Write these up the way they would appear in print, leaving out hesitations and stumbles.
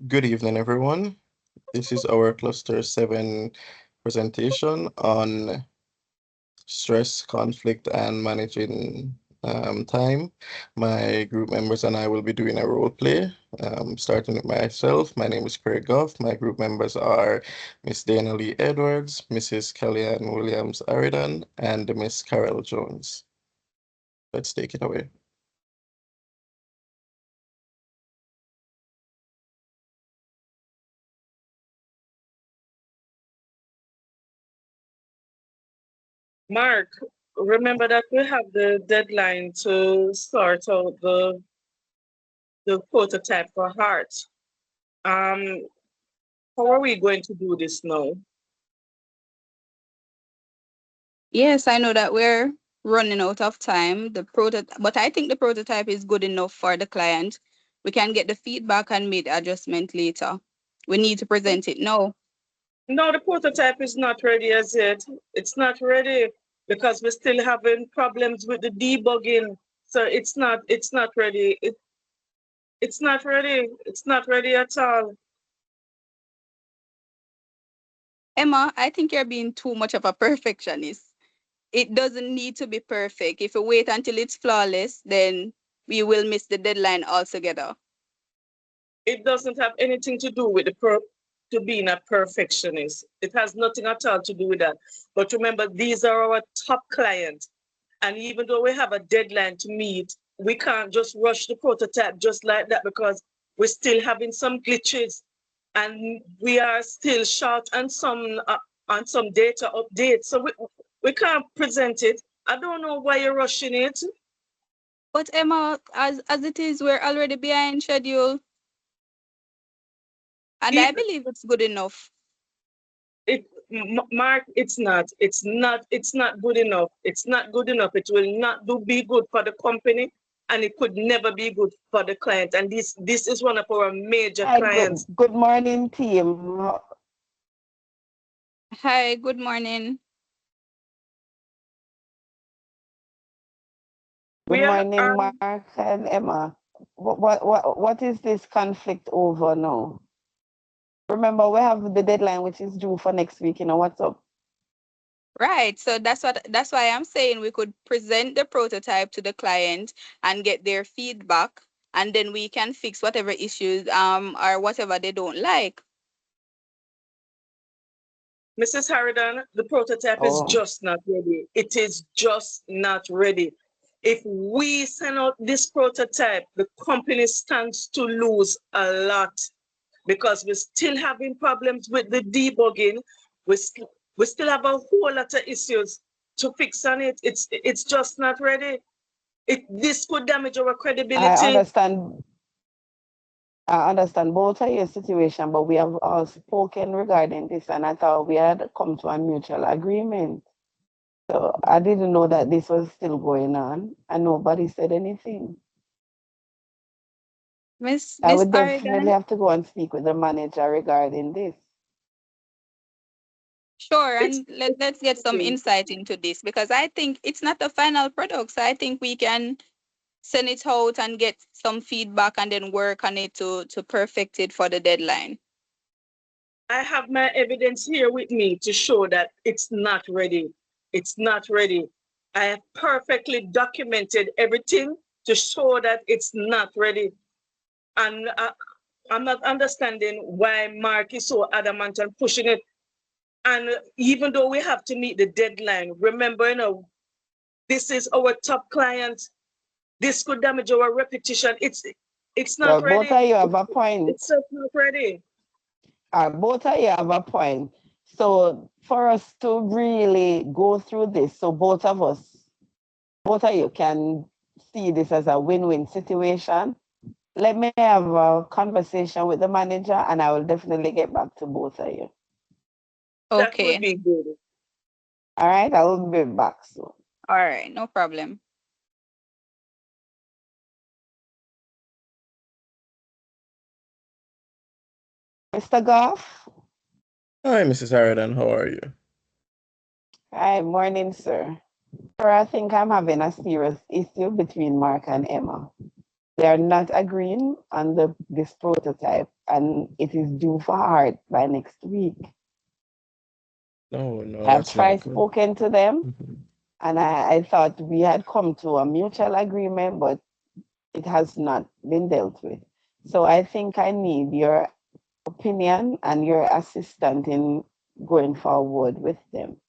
Good evening, everyone. This is our Cluster 7 presentation on stress, conflict, and managing time. My group members and I will be doing a role play, starting with myself. My name is Craig Goffe. My group members are Miss Daina-Lee Edwards, Mrs. Kellyanne Williams Harridon, and Miss Karelle Jones. Let's take it away. Mark, remember that we have the deadline to sort out the prototype for Heart. Um, how are we going to do this now? Yes, I know that we're running out of time. But I think the prototype is good enough for the client. We can get the feedback and make adjustment later. We need to present it now. No, the prototype is not ready as yet. It's not ready because we're still having problems with the debugging. So it's not ready. It's not ready. It's not ready at all. Emma, I think you're being too much of a perfectionist. It doesn't need to be perfect. If we wait until it's flawless, then we will miss the deadline altogether. It doesn't have anything to do with to being a perfectionist. It has nothing at all to do with that. But remember, these are our top clients. And even though we have a deadline to meet, we can't just rush the prototype just like that because we're still having some glitches and we are still short on some data updates. So we can't present it. I don't know why you're rushing it. But Emma, as it is, we're already behind schedule, and I It, believe it's good enough. Mark, it's not good enough. It's not good enough. It will not be good for the company, and it could never be good for the client. And this is one of our major Hi, good clients. good morning, team. Hi, good morning. Good We are morning, Mark and Emma. What is this conflict over now? Remember, we have the deadline, which is due for next week. What's up? Right. So that's why I'm saying we could present the prototype to the client and get their feedback, and then we can fix whatever issues or whatever they don't like. Mrs. Harridon, the prototype is Oh, just not ready. It is just not ready. If we send out this prototype, the company stands to lose a lot because we're still having problems with the debugging. We still have a whole lot of issues to fix on it. It's just not ready. This could damage our I credibility. understand. I understand both of your situation, but we have all spoken regarding this, and I thought we had come to a mutual agreement. So I didn't know that this was still going on, and nobody said anything. Miss I Miss would definitely Aridan, have to go and speak with the manager regarding this. sure, It's, and let's get some insight into this because I think it's not the final product. So I think we can send it out and get some feedback and then work on it to perfect it for the deadline. I have my evidence here with me to show that it's not ready. It's not ready. I have perfectly documented everything to show that it's not ready. And I'm not understanding why Mark is so adamant and pushing it. And even though we have to meet the deadline, remember, this is our top client. This could damage our reputation. It's not Well, both ready. of you have a point. It's just not ready. Both of you have a point. So for us to really go through this, so both of you can see this as a win-win situation. Let me have a conversation with the manager, and I will definitely get back to both of you. That would Okay. be good. All right, I will be back soon. All right, no problem. Mr. Goff? Hi, Mrs. Harridon. How are you? Hi, morning, sir. Sir, I think I'm having a serious issue between Mark and Emma. they are not agreeing on this prototype, and it is due for heart by next week. No, no, I've that's not tried good. spoken to them, Mhm. and I thought we had come to a mutual agreement, but it has not been dealt with. So I think I need your opinion and your assistance in going forward with them.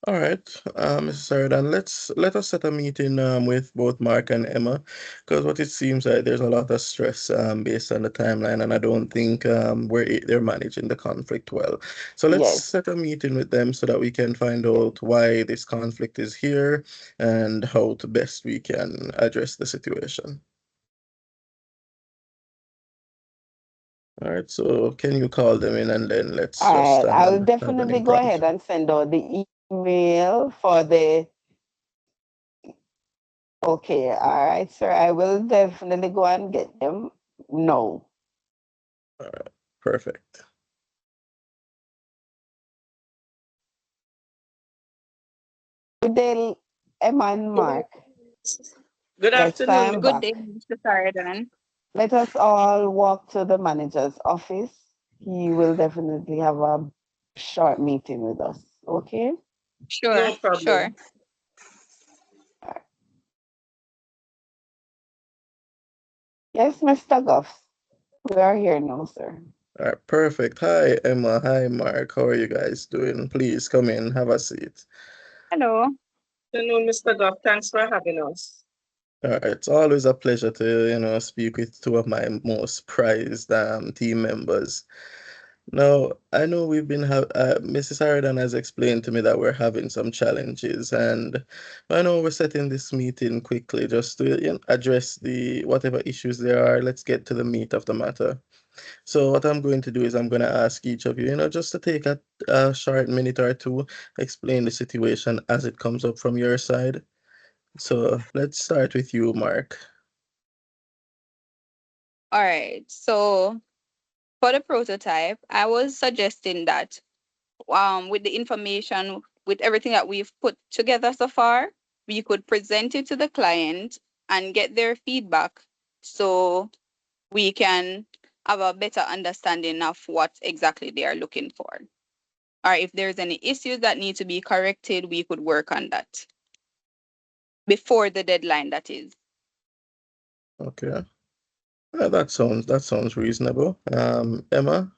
All right, Mrs. Harridon, let us set a meeting with both Mark and Emma, because what it seems like there's a lot of stress based on the timeline, and I don't think they're managing the conflict well. So let's Yes. set a meeting with them so that we can find out why this conflict is here and how to best we can address the situation. All right, so can you call them in and then let's All just right. I'll have an definitely go impromptu. ahead and send out the email for the. Okay. All right, sir. I will definitely go and get them. No. All right, perfect. Good day, Emma and Mark. Good Yes, afternoon. I'm Good back. day, Mr. Harridon. Let us all walk to the manager's office. He will definitely have a short meeting with us. Okay? Sure, No sure. problem. Yes, Mr. Goff. We are here now, sir. All right, perfect. Hi, Emma. Hi, Mark. How are you guys doing? Please come in, have a seat. Hello. Afternoon, Mr. Goff. Thanks for having us. All right, it's always a pleasure to, speak with two of my most prized team members. Now, I know Mrs. Harridan has explained to me that we're having some challenges, and I know we're setting this meeting quickly just to, address the whatever issues there are. Let's get to the meat of the matter. So what I'm going to do is I'm going to ask each of you, just to take a short minute or two, explain the situation as it comes up from your side. So let's start with you, Mark. All right. So for the prototype, I was suggesting that with the information, with everything that we've put together so far, we could present it to the client and get their feedback so we can have a better understanding of what exactly they are looking for. Or if there's any issues that need to be corrected, we could work on that before the deadline, that is. Okay. That sounds reasonable. Emma,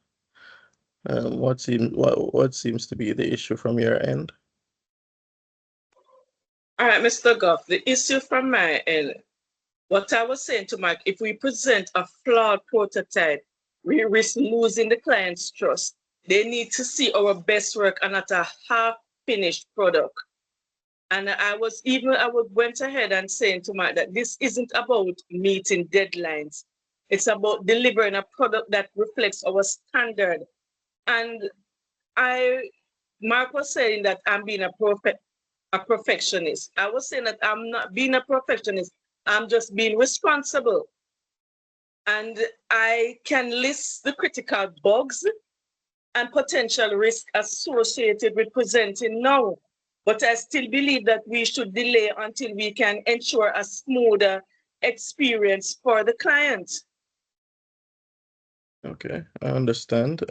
what seems to be the issue from your end? All right, Mr. Goff, the issue from my end, what I was saying to Mike, if we present a flawed prototype, we risk losing the client's trust. They need to see our best work and not a half-finished product. And went ahead and saying to Mike that this isn't about meeting deadlines. It's about delivering a product that reflects our standard. And I, Mark was saying that I'm being a perfectionist. I was saying that I'm not being a perfectionist. I'm just being responsible. And I can list the critical bugs and potential risk associated with presenting now. But I still believe that we should delay until we can ensure a smoother experience for the client. Okay, I understand.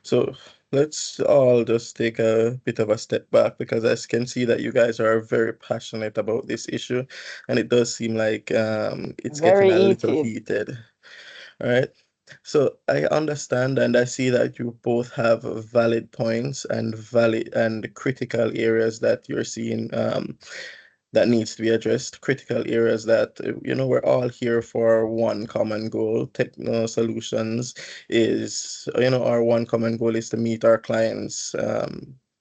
So let's all just take a bit of a step back because I can see that you guys are very passionate about this issue, and it does seem like it's getting Very a little heated. heated. All right. So I understand and I see that you both have valid points and valid and critical areas that you're seeing that needs to be addressed, critical areas that we're all here for one common goal. Techno solutions is our one common goal is to meet our clients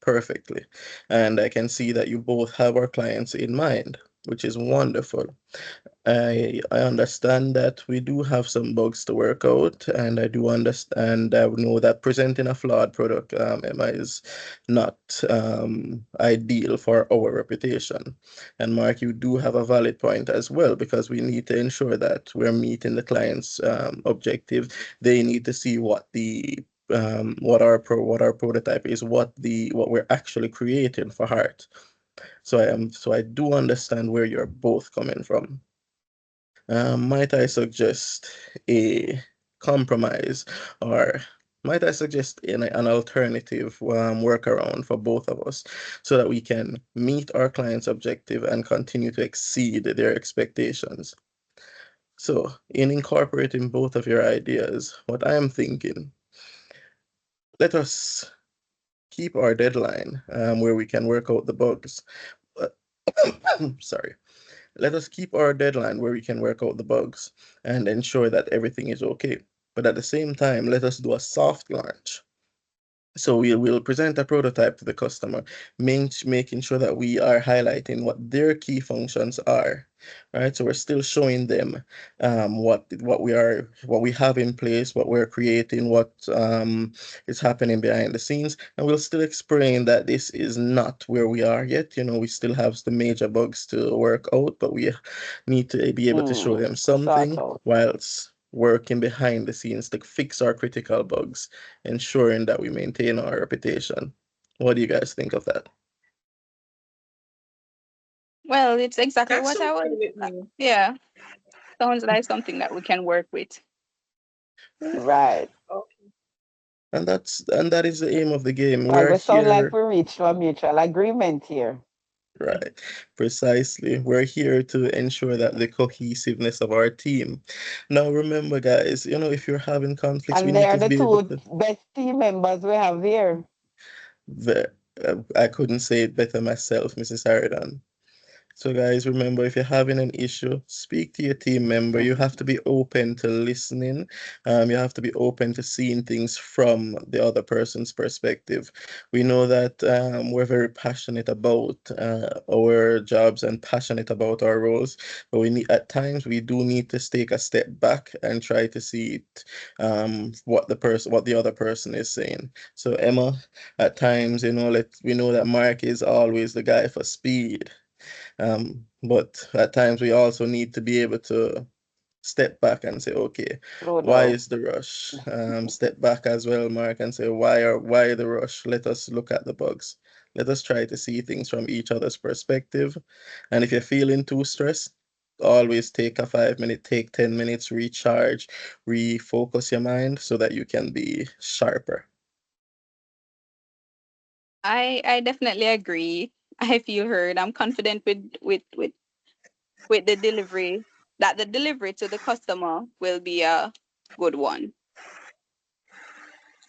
perfectly, and I can see that you both have our clients in mind, which is wonderful. I understand that we do have some bugs to work out, and I do understand. I know that presenting a flawed product, Emma, is not ideal for our reputation. And Mark, you do have a valid point as well, because we need to ensure that we're meeting the client's objective. They need to see what our prototype is, what we're actually creating for Heart. So I do understand where you're both coming from. Might I suggest a compromise, or might I suggest an alternative workaround for both of us so that we can meet our client's objective and continue to exceed their expectations? So, in incorporating both of your ideas, what I am thinking, let us keep our deadline where we can work out the bugs. Uh, Sorry. Let us keep our deadline where we can work out the bugs and ensure that everything is okay. But at the same time, let us do a soft launch. So we will present a prototype to the customer, making sure that we are highlighting what their key functions are, right? So we're still showing them what we have in place, what we're creating, what is happening behind the scenes, and we'll still explain that this is not where we are yet. You know, we still have the major bugs to work out, but we need to be able to show them To sort something out. whilst working behind the scenes to fix our critical bugs, ensuring that we maintain our reputation. What do you guys think of that? Well, it's exactly That's what I okay was. with me. Yeah, sounds like something that we can work with. Right. Okay. And that is the aim of the game. Well, We're we sound like here, we reached a mutual agreement here. right? Precisely. We're here to ensure that the cohesiveness of our team. Now, remember, guys, you know, if you're having conflicts, we And need they're to the be able two to. best team members we have here. Ve- I couldn't say it better myself, Mrs. Harridon. So, guys, remember, if you're having an issue, speak to your team member. You have to be open to listening. You have to be open to seeing things from the other person's perspective. We know that we're very passionate about our jobs and passionate about our roles, but we need at times we do need to take a step back and try to see it, what the other person is saying. So, Emma, at times, you know, we know that Mark is always the guy for speed, but at times we also need to be able to step back and say, okay, Slow why down. is the rush? Step back as well, Mark, and say, why the rush? Let us look at the bugs. Let us try to see things from each other's perspective. And if you're feeling too stressed, always take a 5 minute, take 10 minutes, recharge, refocus your mind so that you can be sharper. I definitely agree. I feel heard. I'm confident with the delivery, that the delivery to the customer will be a good one.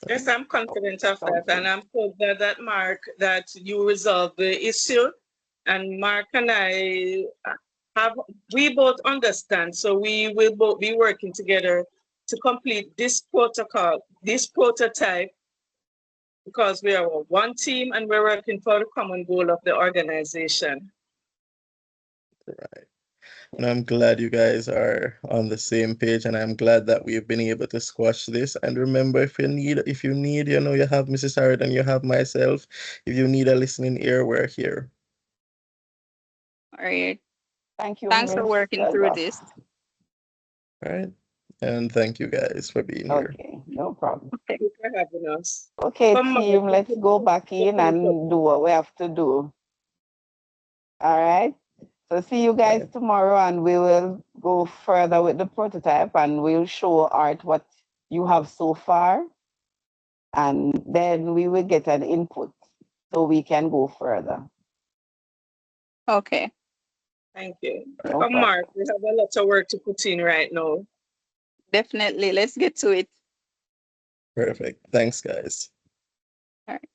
Yes, I'm confident of that, Sounds and good. I'm so glad that Mark that you resolved the issue, and Mark and I have we both understand, so we will both be working together to complete this protocol, this prototype, because we are one team and we're working for the common goal of the organization. Right. And I'm glad you guys are on the same page, and I'm glad that we've been able to squash this. And remember, if you need, you know, you have Mrs. Harrod and you have myself. If you need a listening ear, we're here. All right. Thank you, Thanks for working Mr. through Goff. this. All right. And thank you guys for being here. Okay, no problem. Okay. Thank you for having us. Okay, Come on, team, let's go back in the and do what we have to do. All right. So see you guys Right. tomorrow, and we will go further with the prototype, and we'll show Art what you have so far, and then we will get an input so we can go further. Okay. Thank you. No Come, problem. Mark, we have a lot of work to put in right now. Definitely. Let's get to it. Perfect. Thanks, guys. All right.